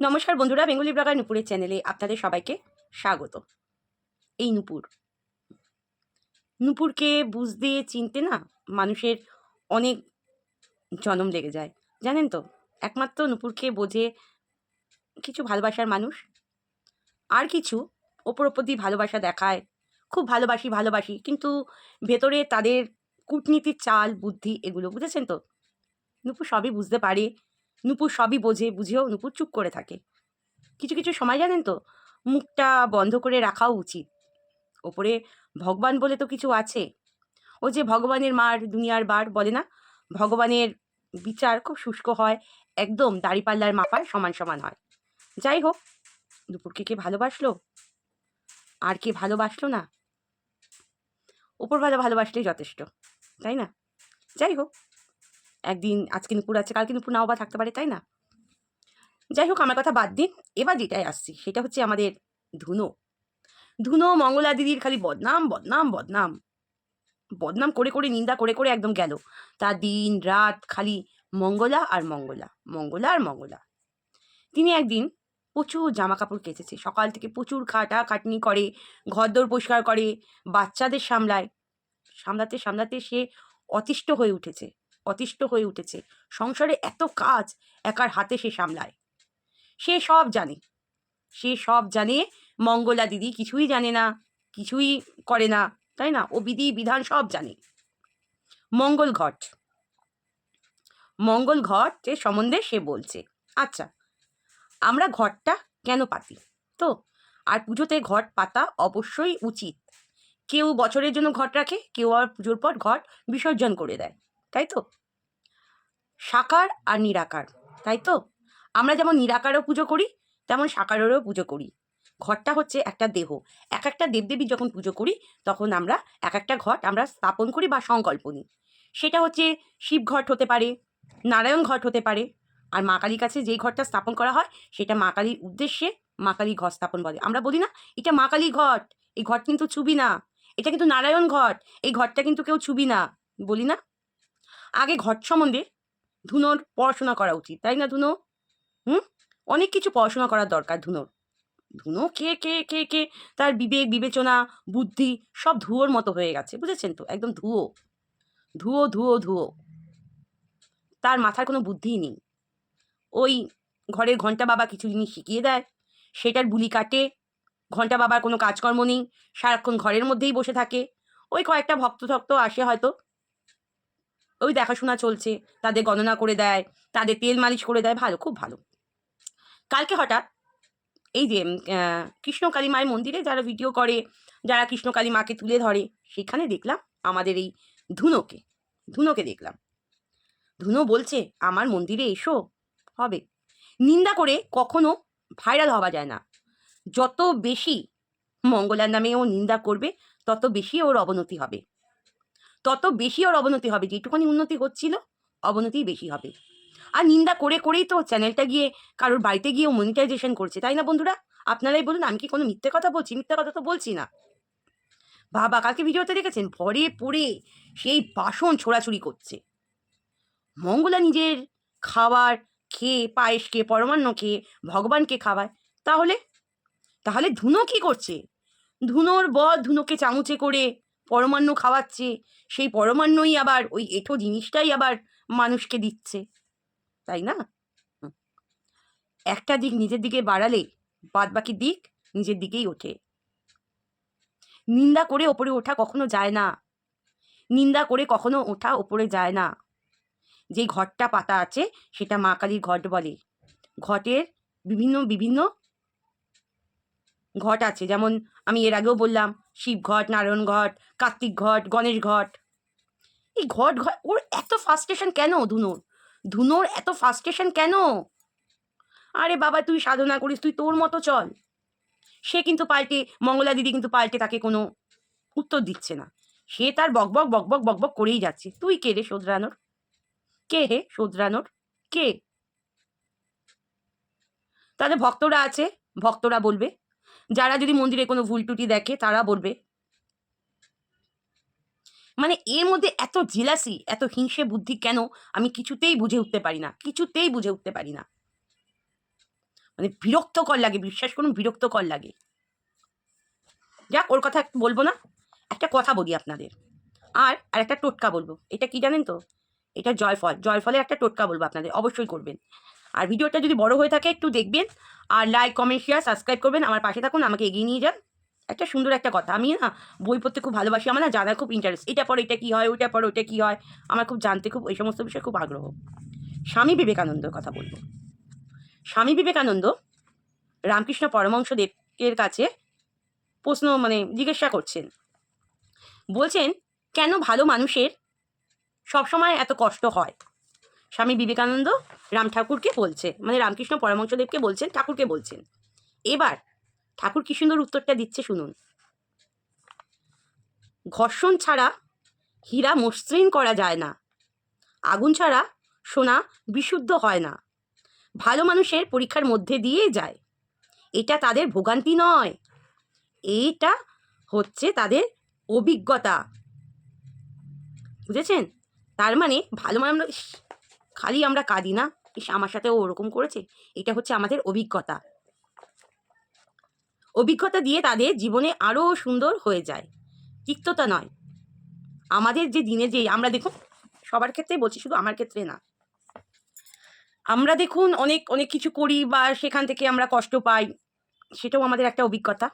নমস্কার বন্ধুরা, Bengali blogger নুপুরের চ্যানেলে আপনাদের সবাইকে স্বাগত। এই নুপুরকে বুঝতে চিনতে না মানুষের অনেক জনম লেগে যায়, জানেন তো? একমাত্র নুপুরকে বোঝে কিছু ভালোবাসার মানুষ, আর কিছু ওপর ওপর দিয়ে ভালোবাসা দেখায়, খুব ভালোবাসি ভালোবাসি, কিন্তু ভেতরে তাদের কূটনীতির চাল বুদ্ধি এগুলো, বুঝেছেন তো? নুপুর সবই বুঝতে পারে, নুপুর সবই বোঝে, বুঝেও নুপুর চুপ করে থাকে। কিছু কিছু সময় জানেন তো, মুখটা বন্ধ করে রাখাও উচিত। ওপরে ভগবান বলে তো কিছু আছে। ও যে ভগবানের মার দুনিয়ার বার বলে না, ভগবানের বিচার খুব শুষ্ক হয়, একদম দাড়িপাল্লার মাপায় সমান সমান হয়। যাই হোক, দুপুরকে কে ভালোবাসলো আর কে ভালোবাসলো না, ওপরওয়ালা ভালোবাসলেই যথেষ্ট, তাই না? যাই হোক, একদিন আজকে নুপুর আছে, কালকে নুপুর নাও বা থাকতে পারে, তাই না? যাই হোক, আমার কথা বাদ দিন, এবার যেটাই আসছি সেটা হচ্ছে আমাদের ধুনো। ধুনো মঙ্গলা দিদির খালি বদনাম বদনাম বদনাম বদনাম করে করে, নিন্দা করে করে একদম গেল। তা দিন রাত খালি মঙ্গলা আর মঙ্গলা, মঙ্গলা আর মঙ্গলা। তিনি একদিন প্রচুর জামা কাপড় কেচেছে, সকাল থেকে প্রচুর খাটাখাটনি করে, ঘরদোর পরিষ্কার করে, বাচ্চাদের সামলায়, সামলাতে সামলাতে সে অতিষ্ঠ হয়ে উঠেছে, অতিষ্ঠ হয়ে উঠেছে। সংসারে এত কাজ একার হাতে সে সামলায়। সে সব জানে, সে সব জানে, মঙ্গলা দিদি কিছুই জানে না, কিছুই করে না, তাই না? ও বিধি বিধান সব জানে। মঙ্গল ঘট, মঙ্গল ঘটের সম্বন্ধে সে বলছে। আচ্ছা, আমরা ঘটটা কেন পাতি তো? আর পুজোতে ঘট পাতা অবশ্যই উচিত। কেউ বছরের জন্য ঘট রাখে, কেউ আর পুজোর পর ঘট বিসর্জন করে দেয়, তাই তো? সাকার আর নিরাকার, তাই তো? আমরা যেমন নিরাকারও পুজো করি, তেমন সাকারেরও পুজো করি। ঘরটা হচ্ছে একটা দেহ। এক একটা দেবদেবী যখন পুজো করি, তখন আমরা এক একটা ঘট আমরা স্থাপন করি বা সংকল্প নিই। সেটা হচ্ছে শিব ঘট হতে পারে, নারায়ণ ঘট হতে পারে। আর মা কালীর কাছে যেই ঘরটা স্থাপন করা হয়, সেটা মা কালীর উদ্দেশ্যে মা কালী ঘট স্থাপন বলে। আমরা বলি না, এটা মা কালী ঘট, এই ঘট কিন্তু ছুবি না, এটা কিন্তু নারায়ণ ঘট, এই ঘরটা কিন্তু কেউ ছুবি না, বলি না? আগে ঘট সম্বন্ধে ধুনোর পড়াশোনা করা উচিত, তাই না ধুনো? হুম? অনেক কিছু পড়াশোনা করার দরকার ধুনোর। ধুনো কে তার বিবেক বিবেচনা বুদ্ধি সব ধুয়োর মতো হয়ে গেছে, বুঝেছেন তো? একদম ধুয়ো, ধুয়ো ধুয়ো ধুয়ো। তার মাথার কোনো বুদ্ধিই নেই। ওই ঘরের ঘন্টা বাবা কিছু জিনিস শিখিয়ে দেয়, সেটার বুলি কাটে। ঘন্টা বাবার কোনো কাজকর্ম নেই, সারাক্ষণ ঘরের মধ্যেই বসে থাকে। ওই কয়েকটা ভক্ত ঠক্ত আসে হয়তো, ওই দেখাশোনা চলছে, তাদের গণনা করে দেয়, তাদের তেল মালিশ করে দেয়, ভালো, খুব ভালো। কালকে হঠাৎ এই যে কৃষ্ণকালী মায়ের মন্দিরে যারা ভিডিও করে, যারা কৃষ্ণকালী মাকে তুলে ধরে, সেখানে দেখলাম আমাদের এই ধুনোকে, ধুনোকে দেখলাম। ধুনো বলছে, আমার মন্দিরে এসো, হবে। নিন্দা করে কখনো ভাইরাল হওয়া যায় না। যত বেশি মঙ্গলার নামে ও নিন্দা করবে, তত বেশি ওর অবনতি হবে, তত বেশি ওর অবনতি হবে। যেটুখানি উন্নতি হচ্ছিল, অবনতিই বেশি হবে। আর নিন্দা করে করেই তো চ্যানেলটা গিয়ে কারোর বাড়িতে গিয়ে মনিটাইজেশন করছে, তাই না বন্ধুরা? আপনারাই বলুন, আমি কি কোনো মিথ্যে কথা বলছি? মিথ্যে কথা তো বলছি না। বাবা, কালকে ভিডিওতে দেখেছেন, ভরে পড়ে সেই বাসন ছোড়াছুড়ি করছে। মঙ্গলা নিজের খাবার খেয়ে, পায়েস খেয়ে, পরমান্ন খেয়ে ভগবানকে খাওয়ায়, তাহলে তাহলে ধুনো কি করছে? ধুনোর বর ধুনোকে চামচে করে পরমান্ন খাওয়াচ্ছে, সেই পরমান্নই আবার ওই এঁঠো জিনিসটাই আবার মানুষকে দিচ্ছে, তাই না? হুম। একটা দিক নিজের দিকে বাড়ালে বাদবাকি দিক নিজের দিকেই ওঠে। নিন্দা করে ওপরে ওঠা কখনো যায় না, নিন্দা করে কখনো ওঠা ওপরে যায় না। যেই ঘটটা পাতা আছে সেটা মা কালীর ঘট বলে। ঘটের বিভিন্ন বিভিন্ন ঘট আছে, যেমন আমি এর আগেও বললাম, শিব ঘট, নারায়ণ ঘট, কার্তিক ঘট, গণেশ ঘট। এই ঘট ঘট ওর এত ফাস্ট্রেশন কেন ধুনোর? ধুনোর এত ফাস্ট্রেশন কেন? আরে বাবা, তুই সাধনা করিস, তুই তোর মতো চল। সে কিন্তু পাল্টে, মঙ্গলা দিদি কিন্তু পাল্টে তাকে কোনো উত্তর দিচ্ছে না। সে তার বকবক বকবক বকবক করেই যাচ্ছে। তুই কে রে শোধরানোর? কে হে শোধরানোর? কে? তাদের ভক্তরা আছে, ভক্তরা বলবে। যারা যদি মন্দিরে কোনো ভুল টুটি দেখে তারা বলবে। মানে এর মধ্যে এত জেলাসি, এত হিংসে বুদ্ধি কেন? আমি কিছুতেই বুঝে উঠতে পারি না, কিছুতেই বুঝে উঠতে পারি না। মানে বিরক্তকর লাগে, বিশ্বাস করুন বিরক্তকর লাগে। যাক, ওর কথা বলবো না, একটা কথা বলি আপনাদের। আর একটা টোটকা বলবো। এটা কি জানেন তো? এটা জয়ফল। জয়ফলের একটা টোটকা বলবো আপনাদের, অবশ্যই করবেন। আর ভিডিওটা যদি বড় হয়ে থাকে একটু দেখবেন, আর লাইক, কমেন্ট, শেয়ার, সাবস্ক্রাইব করবেন, আমার পাশে থাকুন, আমাকে এগিয়ে নিয়ে যান। একটা সুন্দর একটা কথা, আমি না বই পড়তে খুব ভালোবাসি, আমার না জানার খুব ইন্টারেস্ট। এটা পরে এটা কী হয়, ওইটা পরে ওইটা কী হয়, আমার খুব জানতে খুব এই সমস্ত বিষয়ে খুব আগ্রহ। স্বামী বিবেকানন্দের কথা বলবো। স্বামী বিবেকানন্দ রামকৃষ্ণ পরমহংসদেবের কাছে প্রশ্ন জিজ্ঞাসা করছেন। বলছেন, কেন ভালো মানুষের সবসময় এত কষ্ট হয়? স্বামী বিবেকানন্দ রাম ঠাকুরকে বলছে, রামকৃষ্ণ পরমহংসদেবকে বলছেন, ঠাকুরকে বলছেন। এবার ঠাকুর কি সুন্দর উত্তরটা দিচ্ছে শুনুন। ঘর্ষণ ছাড়া হীরা মসৃণ করা যায় না, আগুন ছাড়া সোনা বিশুদ্ধ হয় না। ভালো মানুষের পরীক্ষার মধ্যে দিয়ে যায়, এটা তাদের ভোগান্তি নয়, এইটা হচ্ছে তাদের অভিজ্ঞতা। বুঝেছেন? তার মানে ভালো মানুষ খালি আমরা কাঁদি না, ইস আমার সাথে ওরকম করেছে, এটা হচ্ছে আমাদের অভিজ্ঞতা। অভিজ্ঞতা দিয়ে তাদের জীবনে আরও সুন্দর হয়ে যায়, তিক্ততা নয়। আমাদের যে দিনে যে আমরা দেখুন, সবার ক্ষেত্রে বলছি, শুধু আমার ক্ষেত্রে না, আমরা দেখুন অনেক অনেক কিছু করি বা সেখান থেকে আমরা কষ্ট পাই, সেটাও আমাদের একটা অভিজ্ঞতা।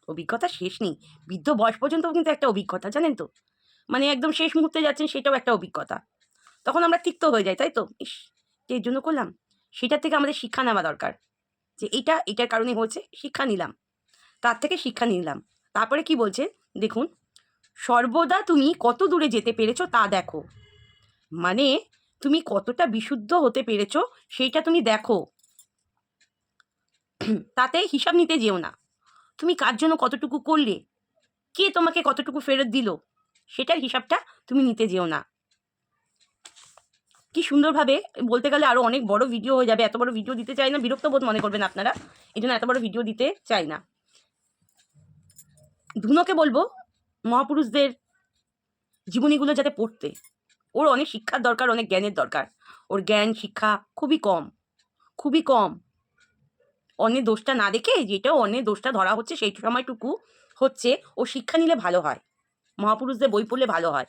অভিজ্ঞতা শেষ নেই, বৃদ্ধ বয়স পর্যন্তও কিন্তু একটা অভিজ্ঞতা, জানেন তো? একদম শেষ মুহূর্তে যাচ্ছেন, সেটাও একটা অভিজ্ঞতা। তখন আমরা তিক্ত হয়ে যাই, তাই তো? ইস, এর জন্য করলাম। সেটার থেকে আমাদের শিক্ষা নেওয়া দরকার, যে এটার কারণে হয়েছে, শিক্ষা নিলাম, তার থেকে শিক্ষা নিলাম। তারপরে কি বলছে দেখুন, সর্বদা তুমি কত দূরে যেতে পেরেছো তা দেখো। তুমি কতটা বিশুদ্ধ হতে পেরেছো সেইটা তুমি দেখো, তাতে হিসাব নিতে যেও না। তুমি কার জন্য কতটুকু করলে, কে তোমাকে কতটুকু ফেরত দিল, সেটার হিসাবটা তুমি নিতে যেও না। কি সুন্দরভাবে বলতে গেলে আরও অনেক বড় ভিডিও হয়ে যাবে, এত বড় ভিডিও দিতে চাই না, বিরক্ত বোধ মনে করবেন আপনারা, এই জন্য এত বড় ভিডিও দিতে চাই না। ধুনোকে বলবো মহাপুরুষদের জীবনীগুলো যাতে পড়তে, ওর অনেক শিক্ষার দরকার, অনেক জ্ঞানের দরকার। ওর জ্ঞান শিক্ষা খুবই কম, খুবই কম। অন্যের দোষটা না দেখে, যেটা অন্যের দোষটা ধরা হচ্ছে সেই সময়টুকু হচ্ছে ও শিক্ষা নিলে ভালো হয়, মহাপুরুষদের বই পড়লে ভালো হয়।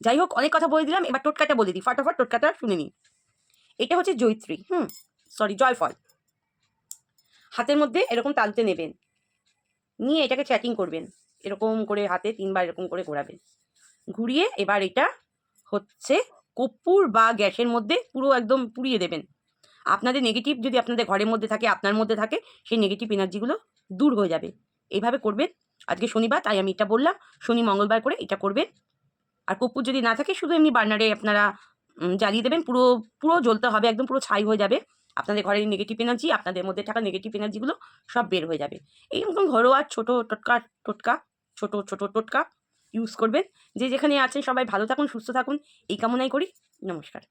যাই হোক, অনেক কথা বলে দিলাম, এবার টোটকাটা বলে দিই, ফটাফট টোটকাটা শুনে নিই। এটা হচ্ছে জয়িত্রী, জয়ফল। হাতের মধ্যে এরকম তালুতে নেবেন, নিয়ে এটাকে চ্যাটিং করবেন, এরকম করে হাতে 3 বার এরকম করে ঘোরাবেন। ঘুরিয়ে এবার এটা হচ্ছে কর্পূর বা গ্যাসের মধ্যে পুরো একদম পুড়িয়ে দেবেন। আপনাদের নেগেটিভ যদি আপনাদের ঘরের মধ্যে থাকে, আপনার মধ্যে থাকে, সেই নেগেটিভ এনার্জিগুলো দূর হয়ে যাবে। এইভাবে করবেন। আজকে শনিবার, তাই আমি এটা বললাম, শনি মঙ্গলবার করে এটা করবেন। আর কর্পূর যদি না থাকে, শুধু এমনি বার্নারে আপনারা জ্বালিয়ে দেবেন, পুরো পুরো জ্বলতে হবে, একদম পুরো ছাই হয়ে যাবে। আপনাদের ঘরের নেগেটিভ এনার্জি, আপনাদের মধ্যে থাকা নেগেটিভ এনার্জিগুলো সব বের হয়ে যাবে। এইরকম ঘরোয়া ছোট ছোট টোটকা ইউজ করবেন। যে যেখানে আছেন সবাই ভালো থাকুন, সুস্থ থাকুন, এই কামনাই করি। নমস্কার।